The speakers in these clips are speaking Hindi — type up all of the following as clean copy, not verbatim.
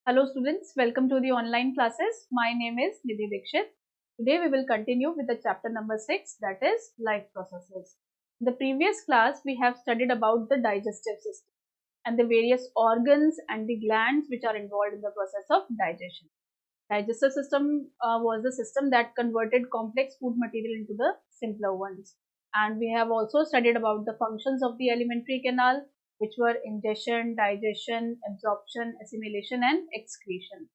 Hello students, welcome to the online classes. My name is Nidhi Dikshit. Today we will continue with the chapter number 6, that is life processes. In the previous class we have studied about the digestive system and the various organs and the glands which are involved in the process of digestion. Digestive system was the system that converted complex food material into the simpler ones. And we have also studied about the functions of the alimentary canal, which were ingestion, digestion, absorption, assimilation, and excretion.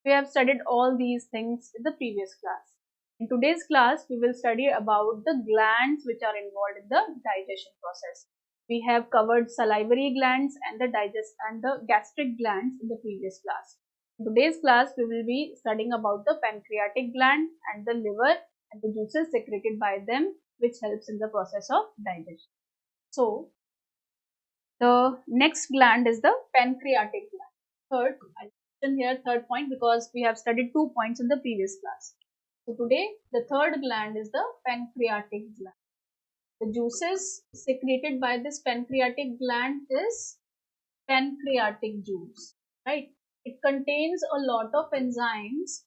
We have studied all these things in the previous class. In today's class, we will study about the glands which are involved in the digestion process. We have covered salivary glands and the gastric glands in the previous class. In today's class, we will be studying about the pancreatic gland and the liver and the juices secreted by them, which helps in the process of digestion. So, the next gland is the pancreatic gland. Third, I'll mention here third point because we have studied 2 points in the previous class. So today, the third gland is the pancreatic gland. The juices secreted by this pancreatic gland is pancreatic juice, right? It contains a lot of enzymes.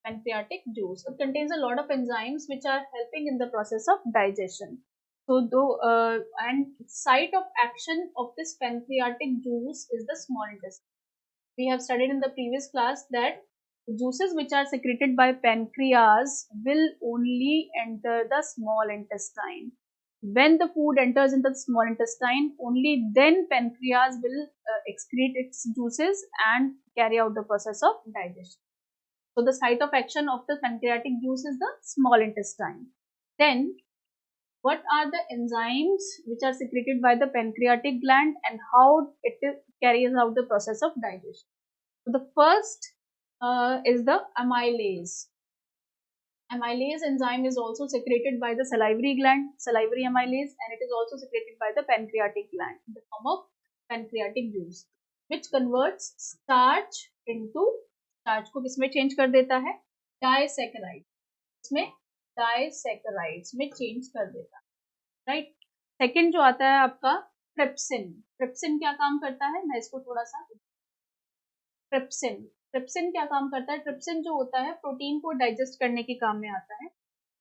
Pancreatic juice, it contains a lot of enzymes which are helping in the process of digestion. So and site of action of this pancreatic juice is the small intestine. We have studied in the previous class that juices which are secreted by pancreas will only enter the small intestine. When the food enters into the small intestine, only then pancreas will excrete its juices and carry out the process of digestion. So the site of action of the pancreatic juice is the small intestine. Then what are the enzymes which are secreted by the pancreatic gland and how it carries out the process of digestion? So the first is the amylase. Amylase enzyme is also secreted by the salivary gland, salivary amylase, and it is also secreted by the pancreatic gland in the form of pancreatic juice, which converts starch into starch को किसमें चेंज कर देता है? डाइसैकेराइड, इसमें डाइसैकेराइड्स में चेंज कर देता है, राइट? सेकंड जो आता है आपका ट्रिप्सिन. ट्रिप्सिन क्या काम करता है? मैं इसको थोड़ा सा ट्रिप्सिन क्या काम करता है? ट्रिप्सिन जो होता है प्रोटीन को डाइजेस्ट करने के काम में आता है.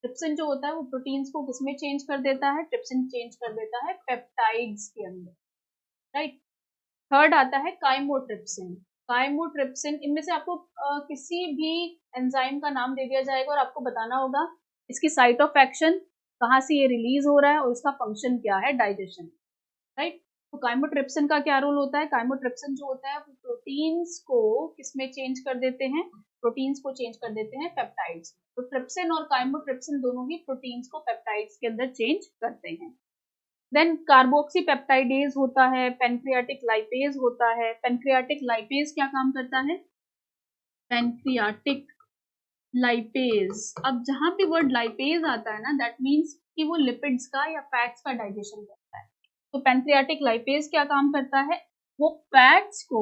ट्रिप्सिन जो होता है वो प्रोटीन्स को किसमें चेंज कर देता है? ट्रिप्सिन चेंज कर देता है पेप्टाइड्स के अंदर, राइट? थर्ड आता है काइमोट्रिप्सिन. काइमोट्रिप्सिन, इनमें से आपको किसी भी एंजाइम का नाम दे दिया जाएगा और आपको बताना होगा इसकी साइट ऑफ एक्शन, कहाँ से ये रिलीज हो रहा है और इसका फंक्शन क्या है डाइजेशन, राइट? तो काइमोट्रिप्सिन का क्या रोल होता है? काइमोट्रिप्सिन जो होता है वो प्रोटीन्स को किसमें चेंज कर देते हैं? प्रोटीन्स को चेंज कर देते हैं पेप्टाइड्स. तो ट्रिप्सिन और काइमोट्रिप्सिन दोनों ही प्रोटीन्स को पेप्टाइड्स के अंदर चेंज करते हैं. देन कार्बोक्सीपेप्टाइडेज होता है, पैनक्रियाटिक लाइपेज होता है. पैनक्रियाटिक लाइपेज क्या काम करता है? पैनक्रियाटिक लाइपेज, अब जहां पे वर्ड लाइपेज आता है ना, दैट मीन्स कि वो लिपिड्स का या फैट्स का डाइजेशन करता है. तो पैनक्रियाटिक लाइपेज क्या काम करता है? वो फैट्स को,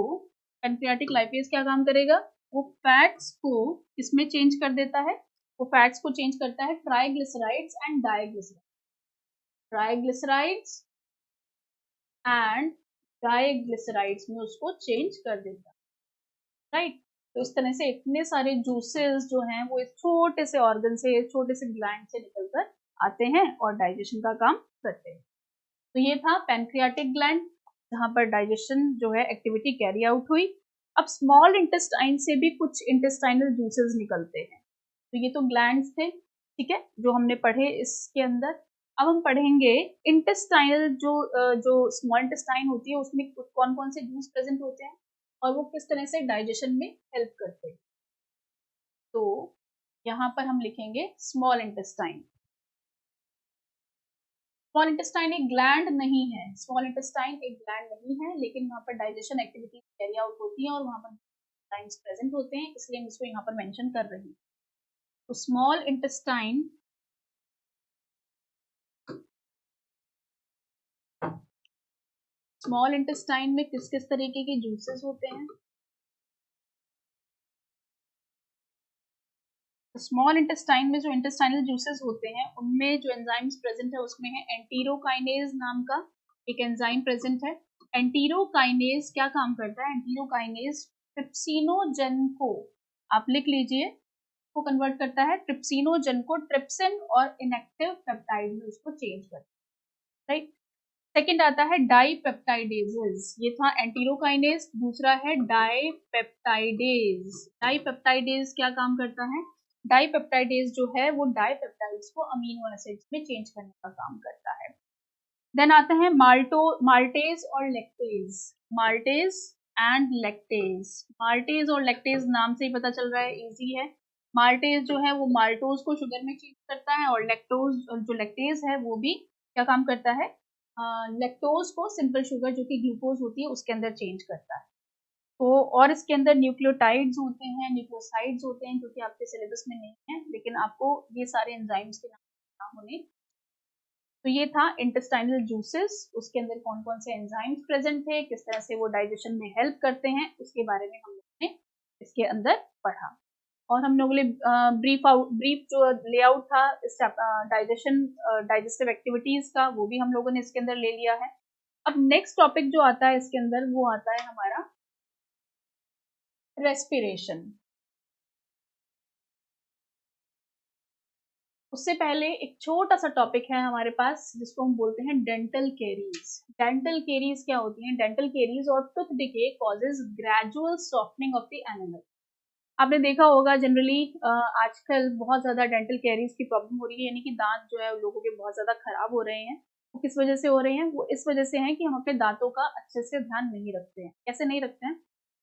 पैनक्रियाटिक लाइपेज क्या काम करेगा? वो फैट्स को किसमें चेंज कर देता है? वो फैट्स को चेंज करता है triglycerides and diglycerides. Triglycerides and diglycerides में उसको चेंज कर देता है, राइट? तो इस तरह से इतने सारे जूसेस जो हैं वो इस छोटे से ऑर्गन से, छोटे से ग्लैंड से निकलकर आते हैं और डाइजेशन का काम करते हैं. तो ये था पैनक्रियाटिक ग्लैंड जहां पर डाइजेशन जो है एक्टिविटी कैरी आउट हुई. अब स्मॉल इंटेस्टाइन से भी कुछ इंटेस्टाइनल जूसेस निकलते हैं. तो ये तो ग्लैंड्स थे, ठीक है, जो हमने पढ़े इसके अंदर. अब हम पढ़ेंगे इंटेस्टाइनल जो स्मॉल इंटेस्टाइन होती है उसमें कौन कौन से जूस प्रेजेंट होते हैं और वो किस तरह से डाइजेशन में हेल्प करते हैं. तो यहाँ पर हम लिखेंगे स्मॉल इंटेस्टाइन. स्मॉल इंटेस्टाइन एक ग्लैंड नहीं है, स्मॉल इंटेस्टाइन एक ग्लैंड नहीं है, लेकिन वहाँ पर डाइजेशन एक्टिविटी कैरी आउट होती है और वहाँ पर इंटेस्टाइन्स प्रेजेंट होते हैं, इसलिए हम इसको यहाँ पर मेंशन कर रही हूँ. तो स्मॉल इंटेस्टाइन में किस किस तरीके के जूसेस होते हैं? स्मॉल इंटेस्टाइन में जो इंटेस्टाइनल जूसेस होते हैं उनमें जो एंजाइम्स प्रेजेंट है उसमें है एंटीरोकाइनेज नाम का एक एंजाइम प्रेजेंट है. एंटीरोकाइनेज क्या काम करता है? एंटीरोकाइनेज ट्रिप्सिनोजन को आप लिख लीजिए, को कन्वर्ट करता है, ट्रिप्सिनोजन को ट्रिप्सिन और इनएक्टिव पेप्टाइड में उसको चेंज करता है, राइट। सेकंड आता है डाइपेप्टाइडेजेस, ये था एंटीरोकाइनेज, दूसरा है डाइपेप्टाइडेज। डाइपेप्टाइडेज क्या काम करता है? डाइपेप्टाइडेज जो है वो डाइपेप्टाइड्स को अमीनो एसिड्स में चेंज करने का काम करता है। देन आता है माल्टेज और lactase. Maltase and lactase, maltase और लैक्टेज नाम से ही पता चल रहा है, इजी है। माल्टेज जो है वो माल्टोज को शुगर में चेंज करता है, और लैक्टोज जो लैक्टेज है वो भी क्या काम करता है? लैक्टोज को सिंपल शुगर जो कि ग्लूकोज होती है उसके अंदर चेंज करता है। तो और इसके अंदर न्यूक्लियोटाइड्स होते हैं, न्यूक्लियोसाइड्स होते हैं, जो कि आपके सिलेबस में नहीं है, लेकिन आपको ये सारे एंजाइम्स के नाम होने। तो ये था इंटेस्टाइनल जूसेस, उसके अंदर कौन कौन से एंजाइम्स प्रेजेंट थे, किस तरह से वो डाइजेशन में हेल्प करते हैं, उसके बारे में हम लोगों ने इसके अंदर पढ़ा। और हम लोगों ने ब्रीफ जो लेआउट था इस डाइजेस्टिव एक्टिविटीज का, वो भी हम लोगों ने इसके अंदर ले लिया है। अब नेक्स्ट टॉपिक जो आता है इसके अंदर वो आता है हमारा रेस्पिरेशन। उससे पहले एक छोटा सा टॉपिक है हमारे पास जिसको हम बोलते हैं डेंटल कैरीज। डेंटल कैरीज क्या होती हैं? डेंटल कैरीज और tooth decay causes gradual softening of the animal. आपने देखा होगा जनरली आजकल बहुत ज्यादा डेंटल कैरीज की प्रॉब्लम हो रही है, यानी कि दांत जो है लोगों के बहुत ज्यादा खराब हो रहे हैं। वो किस वजह से हो रहे हैं? वो इस वजह से हैं कि हम अपने दांतों का अच्छे से ध्यान नहीं रखते हैं। कैसे नहीं रखते हैं?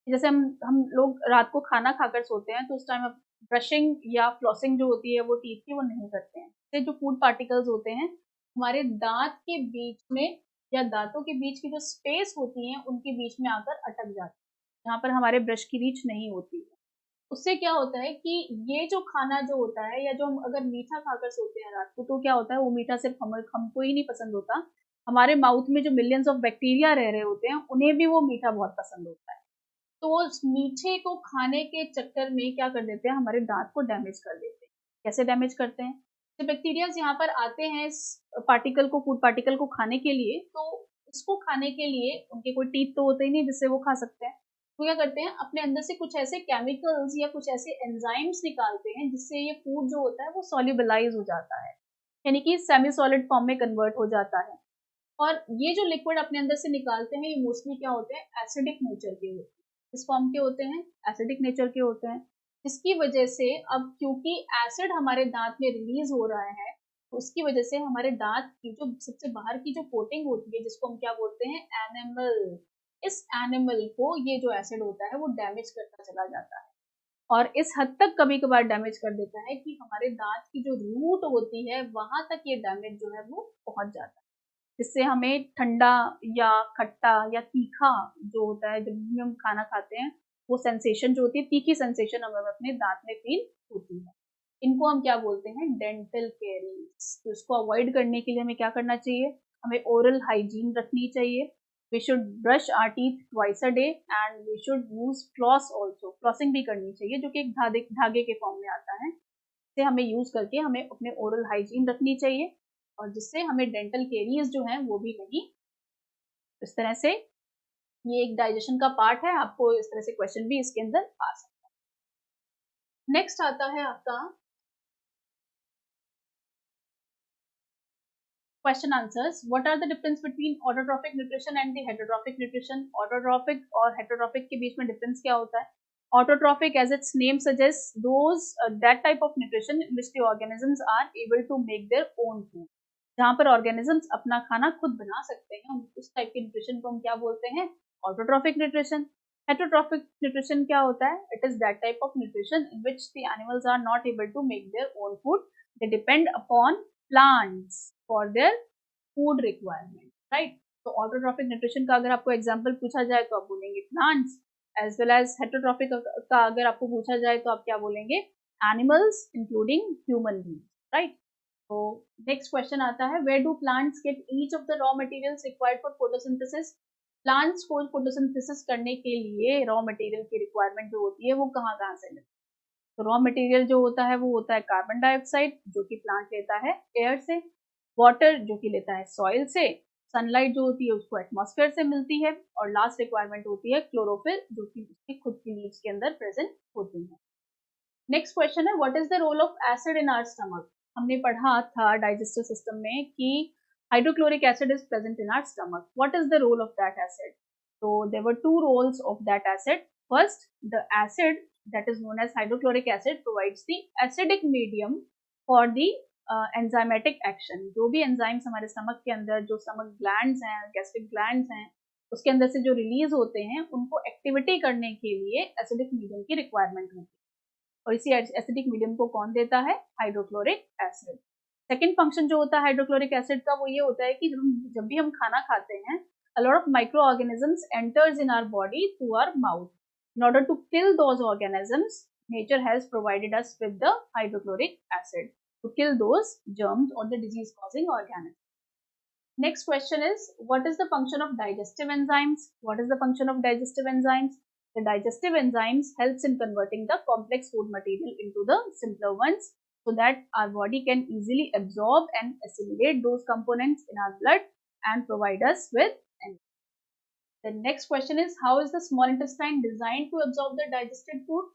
जैसे हम लोग रात को खाना खाकर सोते हैं तो उस टाइम ब्रशिंग या फ्लॉसिंग जो होती है वो टीथ की वो नहीं करते हैं। तो जो फूड पार्टिकल्स होते हैं हमारे दांत के बीच में या दांतों के बीच की जो स्पेस होती है उनके बीच में आकर अटक जाती है, यहाँ पर हमारे ब्रश की रीच नहीं होती है। उससे क्या होता है कि ये जो खाना जो होता है, या जो हम अगर मीठा खाकर सोते हैं रात को, तो क्या होता है वो मीठा सिर्फ हमको ही नहीं पसंद होता, हमारे माउथ में जो मिलियंस ऑफ बैक्टीरिया रह रहे होते हैं उन्हें भी वो मीठा बहुत पसंद होता है। तो उस मीठे को खाने के चक्कर में क्या कर देते हैं, हमारे दांत को डैमेज कर देते हैं। कैसे डैमेज करते हैं? तो बैक्टीरिया यहाँ पर आते हैं इस पार्टिकल को, फूड पार्टिकल को खाने के लिए, तो इसको खाने के लिए उनके कोई टीथ तो होते ही नहीं जिससे वो खा सकते हैं। वो क्या करते हैं, अपने अंदर से कुछ ऐसे केमिकल्स या कुछ ऐसे एंजाइम्स निकालते हैं जिससे ये फूड जो होता है वो सॉल्युबलाइज हो जाता है, यानी कि सेमी सॉलिड फॉर्म में कन्वर्ट हो जाता है। और ये जो लिक्विड अपने अंदर से निकालते हैं ये मोस्टली क्या होते हैं, एसिडिक नेचर के होते हैं। किस फॉर्म के होते हैं? एसिडिक नेचर के होते हैं। इसकी वजह से अब क्योंकि एसिड हमारे दांत में रिलीज हो रहा है, तो उसकी वजह से हमारे दांत की जो सबसे बाहर की जो कोटिंग होती है जिसको हम क्या बोलते हैं, एनिमल, इस एनिमल को ये जो एसिड होता है वो डैमेज करता चला जाता है। और इस हद तक कभी कभार डैमेज कर देता है कि हमारे दांत की जो रूट होती है वहां तक ये डैमेज जो है वो पहुंच जाता है, जिससे हमें ठंडा या खट्टा या तीखा जो होता है जब भी हम खाना खाते हैं वो सेंसेशन जो होती है, तीखी सेंसेशन हमें अपने दांत में फील होती है। इनको हम क्या बोलते हैं, डेंटल कैरीज। तो इसको अवॉइड करने के लिए हमें क्या करना चाहिए, हमें ओरल हाइजीन रखनी चाहिए। We should brush our teeth twice a day and we should use floss also. Flossing भी करनी चाहिए जो कि एक धागे के फॉर्म में आता है, इसे हमें यूज करके हमें अपने ओरल हाइजीन रखनी चाहिए, और जिससे हमें डेंटल केरीज जो है वो भी नहीं। इस तरह से ये एक डाइजेशन का पार्ट है, आपको इस तरह से क्वेश्चन भी इसके अंदर आ सकता है। नेक्स्ट आता है आपका question answers. What are the difference between autotrophic nutrition and the heterotrophic nutrition? Autotrophic और हेटरोट्रॉफिक के बीच में डिफरेंस क्या होता है? Autotrophic, as its name suggests, those that type of nutrition in which the organisms are able to make their own food. जहाँ पर organisms अपना खाना खुद बना सकते हैं, उस टाइप के न्यूट्रिशन को हम क्या बोलते हैं, ऑटोट्रॉफिक न्यूट्रिशन। हेटरोट्रॉफिक न्यूट्रिशन क्या होता है? It is that type of nutrition in which the animals are not able to make their own food, they depend upon plants for their food requirement, right. तो ऑटोट्रॉफिक न्यूट्रिशन का अगर आपको एग्जाम्पल पूछा जाए तो आप बोलेंगे plants, as well as heterotrophic का अगर आपको पूछा जाए तो आप क्या बोलेंगे, animals including human beings, right. तो नेक्स्ट क्वेश्चन आता है, where do plants gate each of the raw materials required for photosynthesis? Plants को फोटोसिंथेसिस करने के लिए रॉ मटेरियल की रिक्वायरमेंट जो होती है वो कहाँ कहाँ से मिलती है? तो रॉ मटेरियल जो होता है वो होता है कार्बन डाइऑक्साइड जो कि प्लांट लेता है एयर से, वाटर जो कि लेता है सॉइल से, सनलाइट जो होती है उसको एटमॉस्फेयर से मिलती है, और लास्ट रिक्वायरमेंट होती है क्लोरोफिल, जो कि उसकी खुद की लीव्स के अंदर प्रेजेंट होती है। नेक्स्ट क्वेश्चन है, what is the role of acid in our stomach. हमने पढ़ा था डाइजेस्टिव सिस्टम में कि hydrochloric acid is present in our stomach. What is the role of that acid? So there were two roles of that acid. First, the acid that is known as hydrochloric acid provides the acidic medium for the enzymatic action. जो भी enzymes हमारे stomach के अंदर, जो stomach glands हैं, gastric glands हैं, उसके अंदर से जो release होते हैं, उनको activity करने के लिए acidic medium की requirement होती है, और इसी एसिडिक मीडियम को कौन देता है? Hydrochloric acid. सेकेंड फंक्शन जो होता है हाइड्रोक्लोरिक एसिड का, वो ये होता है कि जब भी हम खाना खाते हैं, a lot of microorganisms enters in our body through our mouth. In order to kill those organisms, nature has provided us with the hydrochloric acid to kill those germs or the disease causing organisms. Next question is, what is the function of digestive enzymes? What is the function of digestive enzymes? The digestive enzymes helps in converting the complex food material into the simpler ones, so that our body can easily absorb and assimilate those components in our blood and provide us with energy. The next question is, how is the small intestine designed to absorb the digested food?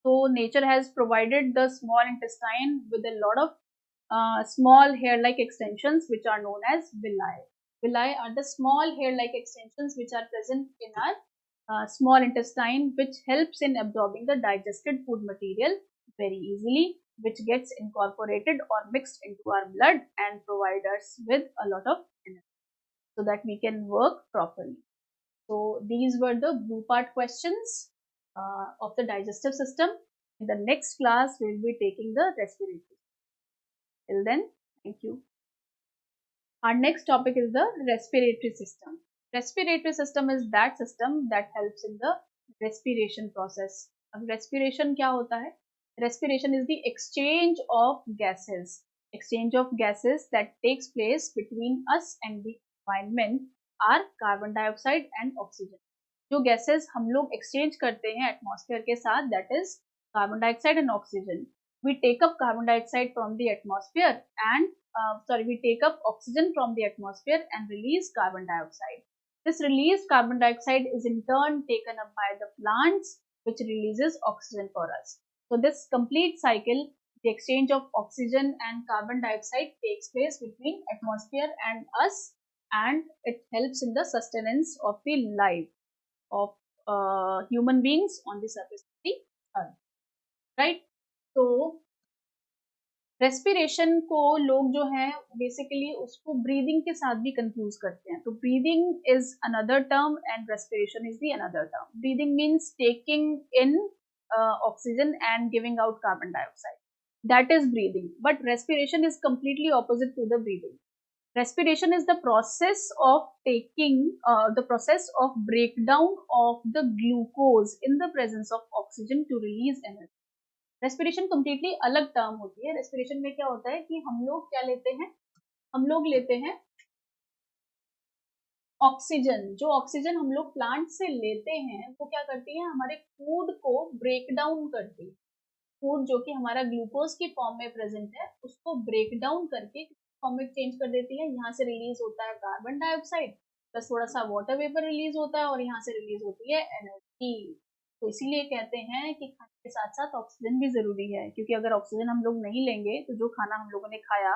So nature has provided the small intestine with a lot of small hair-like extensions, which are known as villi. Villi are the small hair-like extensions which are present in our small intestine, which helps in absorbing the digested food material very easily, which gets incorporated or mixed into our blood and provide us with a lot of energy, so that we can work properly. So these were the blue part questions of the digestive system. In the next class, we will be taking the respiratory. Till then, thank you. Our next topic is the respiratory system. Respiratory system is that system that helps in the respiration process. अब respiration क्या होता है? Respiration is the exchange of gases. Exchange of gases that takes place between us and the environment are carbon dioxide and oxygen. जो gases हम लोग exchange करते हैं atmosphere के साथ, that is carbon dioxide and oxygen. We take up carbon dioxide from the atmosphere and we take up oxygen from the atmosphere and release carbon dioxide. This released carbon dioxide is in turn taken up by the plants, which releases oxygen for us. So this complete cycle, the exchange of oxygen and carbon dioxide takes place between atmosphere and us, and it helps in the sustenance of the life of human beings on the surface of the earth. Right? So respiration को लोग जो है बेसिकली उसको ब्रीदिंग के साथ भी कंफ्यूज करते हैं. तो breathing is another term and respiration is the another term. Breathing means taking in oxygen and giving out carbon dioxide. That is breathing. But respiration is completely opposite to the breathing. Respiration is the process of breakdown of the glucose in the presence of oxygen to release energy. Respiration completely अलग टर्म होती है. रेस्पिरेशन में क्या होता है कि हम लोग क्या लेते हैं? हम लोग लेते हैं ऑक्सीजन. जो ऑक्सीजन हम लोग प्लांट से लेते हैं वो क्या करती है? हमारे फूड को ब्रेक डाउन करती है. फूड जो कि हमारा ग्लूकोज की फॉर्म में प्रेजेंट है उसको ब्रेक डाउन करके फॉर्म में चेंज कर देती है. यहाँ से रिलीज होता है कार्बन डाइऑक्साइड प्लस थोड़ा सा वाटर वेपर रिलीज होता है, और यहाँ से रिलीज होती है एनर्जी. तो इसीलिए कहते हैं कि खाने के साथ साथ ऑक्सीजन भी जरूरी है, क्योंकि अगर ऑक्सीजन हम लोग नहीं लेंगे तो जो खाना हम लोगों ने खाया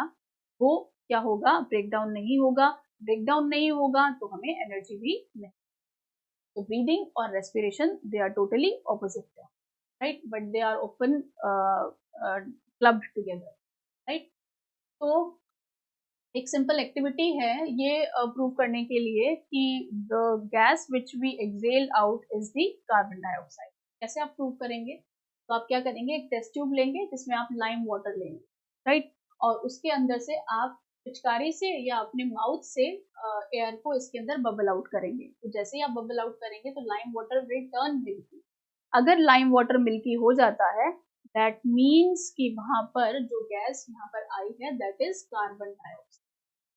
वो क्या होगा? ब्रेक डाउन नहीं होगा. ब्रेक डाउन नहीं होगा तो हमें एनर्जी भी नहीं. तो ब्रीदिंग और respiration they are totally opposite, right, but they are often clubbed together, right. तो एक सिंपल एक्टिविटी है ये प्रूव करने के लिए कि the gas which we exhale out is the carbon dioxide. कैसे आप प्रूव करेंगे? तो आप क्या करेंगे? एक टेस्ट ट्यूब लेंगे जिसमें आप लाइम वाटर लेंगे, राइट, और उसके अंदर से आप पिचकारी से या अपने माउथ से एयर को इसके अंदर बबल आउट करेंगे. तो जैसे ही आप बबल आउट करेंगे तो lime water will turn milky. अगर लाइम वाटर मिल्की हो जाता है, दैट मीन्स कि वहां पर जो गैस यहाँ पर आई है that is carbon dioxide,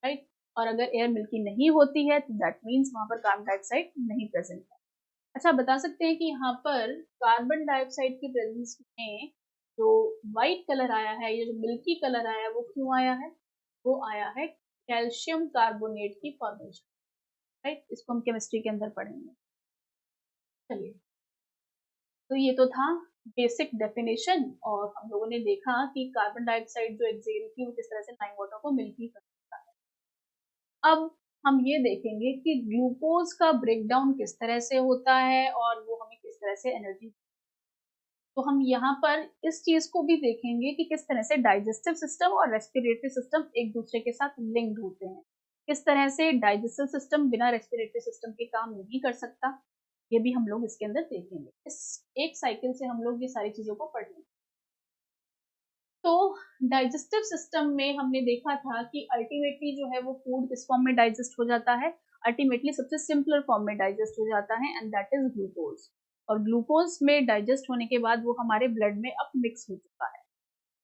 right. और अगर एयर मिल्की नहीं होती है तो दैट मीन्स वहां पर कार्बन डाइऑक्साइड नहीं प्रेजेंट है. अच्छा, बता सकते हैं कि यहाँ पर कार्बन डाइऑक्साइड की प्रेजेंस में जो व्हाइट कलर आया है, ये जो मिल्की कलर आया है वो क्यों आया है? वो आया है कैल्शियम कार्बोनेट की फॉर्मेशन, राइट। इसको हम केमिस्ट्री के अंदर पढ़ेंगे। चलिए, तो ये तो था बेसिक डेफिनेशन, और हम लोगों ने देखा कि कार्बन डाइऑक्साइड जो एक्सेल की वो किस तरह से लाइम वाटर को मिल्की कर सकता है। अब हम ये देखेंगे कि ग्लूकोज का ब्रेकडाउन किस तरह से होता है और वो हमें किस तरह से एनर्जी। तो हम यहाँ पर इस चीज को भी देखेंगे कि किस तरह से डाइजेस्टिव सिस्टम और रेस्पिरेटरी सिस्टम एक दूसरे के साथ लिंक्ड होते हैं, किस तरह से डाइजेस्टिव सिस्टम बिना रेस्पिरेटरी सिस्टम के काम नहीं कर सकता, ये भी हम लोग इसके अंदर देखेंगे। इस एक साइकिल से हम लोग ये सारी चीजों को पढ़ेंगे। तो डाइजेस्टिव सिस्टम में हमने देखा था कि अल्टीमेटली जो है वो फूड किस फॉर्म में डाइजेस्ट हो जाता है, अल्टीमेटली सबसे सिंपलर फॉर्म में डाइजेस्ट हो जाता है, एंड दैट इज ग्लूकोज। और ग्लूकोज में डाइजेस्ट होने के बाद वो हमारे ब्लड में अब मिक्स हो चुका है।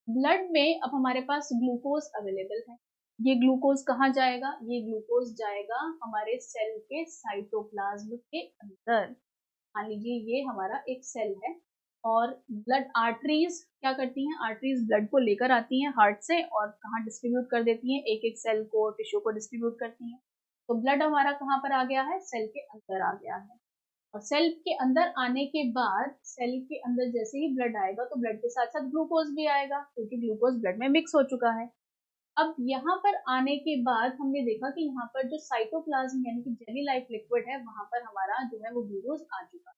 ब्लड में अब हमारे पास ग्लूकोज अवेलेबल है। ये ग्लूकोज कहाँ जाएगा? ये ग्लूकोज जाएगा हमारे सेल के साइटोप्लाज्म के अंदर। मान लीजिए ये हमारा एक सेल है, और ब्लड आर्टरीज क्या करती हैं? आर्टरीज ब्लड को लेकर आती हैं हार्ट से और कहाँ डिस्ट्रीब्यूट कर देती हैं? एक एक सेल को, टिश्यू को डिस्ट्रीब्यूट करती हैं। तो ब्लड हमारा कहाँ पर आ गया है? सेल के अंदर आ गया है। और सेल के अंदर आने के बाद, सेल के अंदर जैसे ही ब्लड आएगा तो ब्लड के साथ साथ ग्लूकोज भी आएगा, क्योंकि ग्लूकोज ब्लड में मिक्स हो चुका है। अब यहाँ पर आने के बाद हमने देखा कि यहाँ पर जो साइटोप्लाज्म यानी कि जेली लाइक लिक्विड है, वहां पर हमारा जो है वो ग्लूकोज आ चुका है।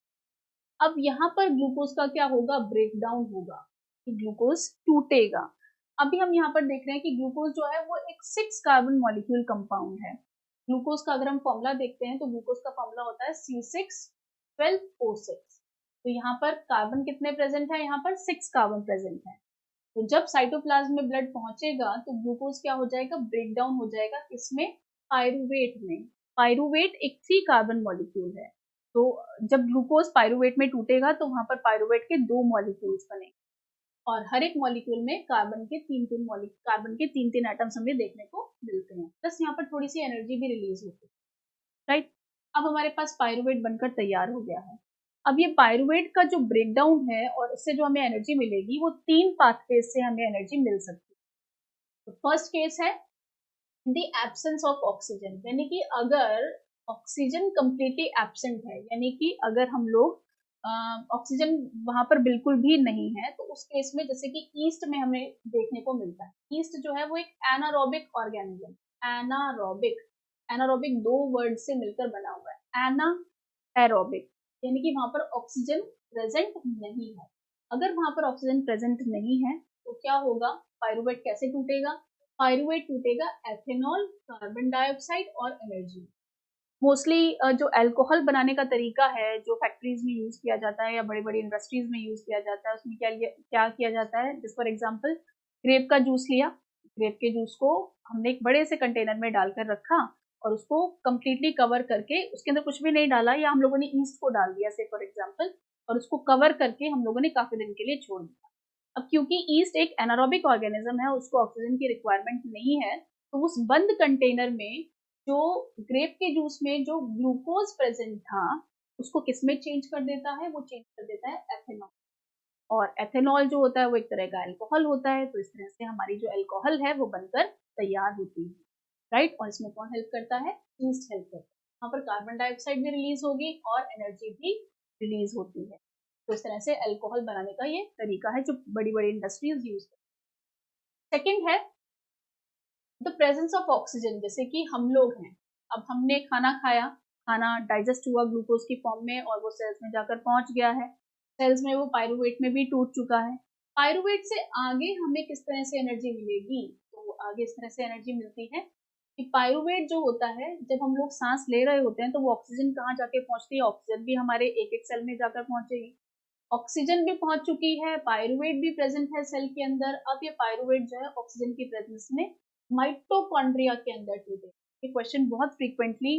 अब यहाँ पर ग्लूकोज का क्या होगा? ब्रेकडाउन होगा, कि ग्लूकोज टूटेगा। अभी हम यहाँ पर देख रहे हैं कि ग्लूकोज जो है वो एक 6 कार्बन मॉलिक्यूल कंपाउंड है। ग्लूकोज का अगर हम फॉर्मूला देखते हैं तो ग्लूकोज का फॉर्मूला होता है C6H12O6। तो यहाँ पर कार्बन कितने प्रेजेंट है? यहाँ पर 6 कार्बन प्रेजेंट है। तो जब साइटोप्लाज्म में ब्लड पहुंचेगा तो ग्लूकोज क्या हो जाएगा? ब्रेकडाउन हो जाएगा। किसमें? पायरुवेट में। पायरुवेट एक 3 कार्बन मॉलिक्यूल है। तो जब ग्लूकोज पायरुवेट में टूटेगा तो वहां पर पायरुवेट के 2 मॉलिक्यूल्स बनेंगे, और हर एक मॉलिक्यूल में कार्बन के तीन तीन एटम्स हमें देखने को मिलते हैं। प्लस यहाँ पर थोड़ी सी एनर्जी भी रिलीज होती है, राइट। अब हमारे पास पायरुवेट बनकर तैयार हो गया है। अब ये पायरुवेट का जो ब्रेकडाउन है और इससे जो हमें एनर्जी मिलेगी, वो 3 पाथवेज से हमें एनर्जी मिल सकती है। तो फर्स्ट केस है द एब्सेंस ऑफ ऑक्सीजन, यानी कि अगर ऑक्सीजन कंप्लीटली एब्सेंट है, यानी कि अगर हम लोग ऑक्सीजन वहां पर बिल्कुल भी नहीं है, तो उस केस में जैसे कि ईस्ट में हमें देखने को मिलता है। ईस्ट जो है वो एक anaerobic organism, anaerobic, anaerobic 2 word से मिलकर बना हुआ है। एना, एरोबिक, यानी कि वहां पर ऑक्सीजन प्रेजेंट नहीं है। अगर वहां पर ऑक्सीजन प्रेजेंट नहीं है तो क्या होगा? पायरुवेट कैसे टूटेगा? पायरुवेट टूटेगा एथेनॉल, कार्बन डाइऑक्साइड और एनर्जी। मोस्टली जो अल्कोहल बनाने का तरीका है, जो फैक्ट्रीज में यूज किया जाता है या बड़ी बड़ी इंडस्ट्रीज में यूज किया जाता है, उसमें क्या किया जाता है? जिस फॉर एग्जाम्पल ग्रेप का जूस लिया, ग्रेप के जूस को हमने एक बड़े से कंटेनर में डालकर रखा और उसको कम्प्लीटली कवर करके, उसके अंदर कुछ भी नहीं डाला, या हम लोगों ने ईस्ट को डाल दिया से फॉर एग्जाम्पल, और उसको कवर करके हम लोगों ने काफी दिन के लिए छोड़ दिया। अब क्योंकि ईस्ट एक एनारोबिक ऑर्गेनिज्म है, उसको ऑक्सीजन की रिक्वायरमेंट नहीं है, तो उस बंद कंटेनर में जो ग्रेप के जूस में जो ग्लूकोज प्रेजेंट था, उसको किसमें चेंज कर देता है? वो चेंज कर देता है एथेनॉल। और एथेनॉल जो होता है वो एक तरह का अल्कोहल होता है। तो इस तरह से हमारी जो अल्कोहल है वो बनकर तैयार होती है, राइट। और इसमें कौन हेल्प करता है? ईस्ट हेल्प करता है। वहां पर कार्बन डाइऑक्साइड भी रिलीज होगी और एनर्जी भी रिलीज होती है। तो इस तरह से अल्कोहल बनाने का ये तरीका है जो बड़ी बड़ी इंडस्ट्रीज यूज करती है। सेकेंड है द प्रेजेंस ऑफ ऑक्सीजन। जैसे कि हम लोग हैं, अब हमने खाना खाया, खाना डाइजेस्ट हुआ ग्लूकोज की फॉर्म में और वो सेल्स में जाकर पहुंच गया है। सेल्स में वो पायरुवेट में भी टूट चुका है। पायरुवेट से आगे हमें किस तरह से एनर्जी मिलेगी? तो आगे इस तरह से एनर्जी मिलती है कि पायरुवेट जो होता है, जब हम लोग सांस ले रहे होते हैं तो वो ऑक्सीजन कहाँ जाके पहुंचती है? ऑक्सीजन भी हमारे एक एक सेल में जाकर पहुंचेगी। ऑक्सीजन भी पहुंच चुकी है, पायरुवेट भी प्रेजेंट है सेल के अंदर। अब ये पायरुवेट जो है ऑक्सीजन की प्रेजेंस में माइटोकॉन्ड्रिया के अंदर टूटे। ये क्वेश्चन बहुत फ्रीक्वेंटली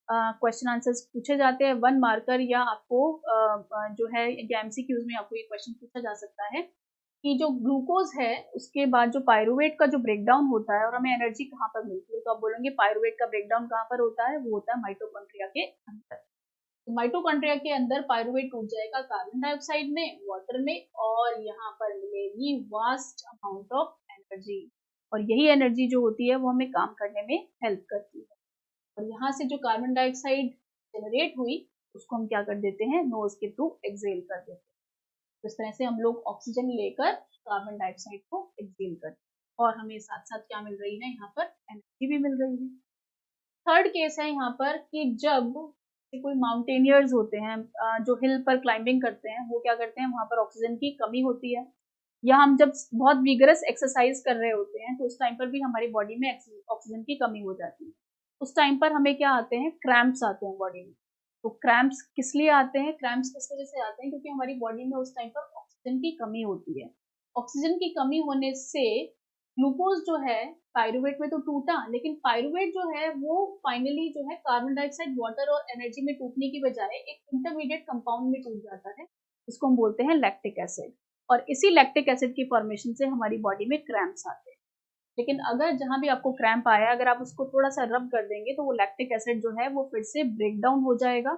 क्वेश्चन आंसर्स पूछे जाते हैं, 1 मार्कर, या आपको जो है एमसीक्यूज में आपको ये क्वेश्चन पूछा जा सकता है कि जो ग्लूकोज है उसके बाद जो पायरुवेट का जो ब्रेकडाउन होता है और हमें एनर्जी कहाँ पर मिलती है, तो आप बोलेंगे पायरुवेट का ब्रेकडाउन कहाँ पर होता है? वो होता है माइटोकॉन्ड्रिया के अंदर। तो माइटोकॉन्ड्रिया के अंदर पायरुवेट टूट जाएगा कार्बन डाइऑक्साइड में, वाटर में, और यहाँ पर मिलेगी वास्ट अमाउंट ऑफ एनर्जी। और यही एनर्जी जो होती है वो हमें काम करने में हेल्प करती है। और यहाँ से जो कार्बन डाइऑक्साइड जनरेट हुई उसको हम क्या कर देते हैं, नोज के थ्रू एक्सहेल कर देते हैं। तो इस तरह से हम लोग ऑक्सीजन लेकर कार्बन डाइऑक्साइड को एक्सहेल करते हैं और हमें साथ साथ क्या मिल रही है, यहाँ पर एनर्जी भी मिल रही है। थर्ड केस है यहाँ पर कि जब कोई माउंटेनियर्स होते हैं जो हिल पर क्लाइंबिंग करते हैं, वो क्या करते हैं, वहां पर ऑक्सीजन की कमी होती है, या हम जब बहुत विगरस एक्सरसाइज कर रहे होते हैं तो उस टाइम पर भी हमारी बॉडी में ऑक्सीजन की कमी हो जाती है। उस टाइम पर हमें क्या आते हैं, क्रैम्प्स आते हैं बॉडी में। तो क्रैम्प्स किस लिए आते हैं, क्रैम्प्स इस वजह से आते हैं क्योंकि हमारी बॉडी में उस टाइम पर ऑक्सीजन की कमी होती है। ऑक्सीजन की कमी होने से ग्लूकोज जो है पायरुवेट में तो टूटा, लेकिन पायरुवेट जो है वो फाइनली जो है कार्बन डाइऑक्साइड, वाटर और एनर्जी में टूटने की बजाय एक इंटरमीडिएट कंपाउंड में टूट जाता है, इसको हम बोलते हैं लैक्टिक एसिड। और इसी लैक्टिक एसिड की फॉर्मेशन से हमारी बॉडी में क्रैम्प्स आते हैं। लेकिन अगर जहां भी आपको क्रैम्प आया, अगर आप उसको थोड़ा सा रब कर देंगे तो वो लैक्टिक एसिड जो है वो फिर से ब्रेक डाउन हो जाएगा,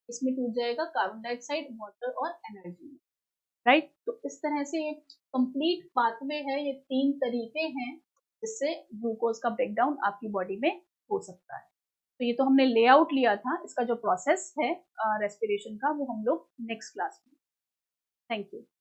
इसमें टूट जाएगा कार्बन डाइऑक्साइड, वाटर और एनर्जी। राइट, तो इस तरह से एक कंप्लीट पाथवे है, ये 3 तरीके हैं जिससे ग्लूकोज का ब्रेकडाउन आपकी बॉडी में हो सकता है। तो ये तो हमने लेआउट लिया था, इसका जो प्रोसेस है रेस्पिरेशन का वो हम लोग नेक्स्ट क्लास में। Thank you.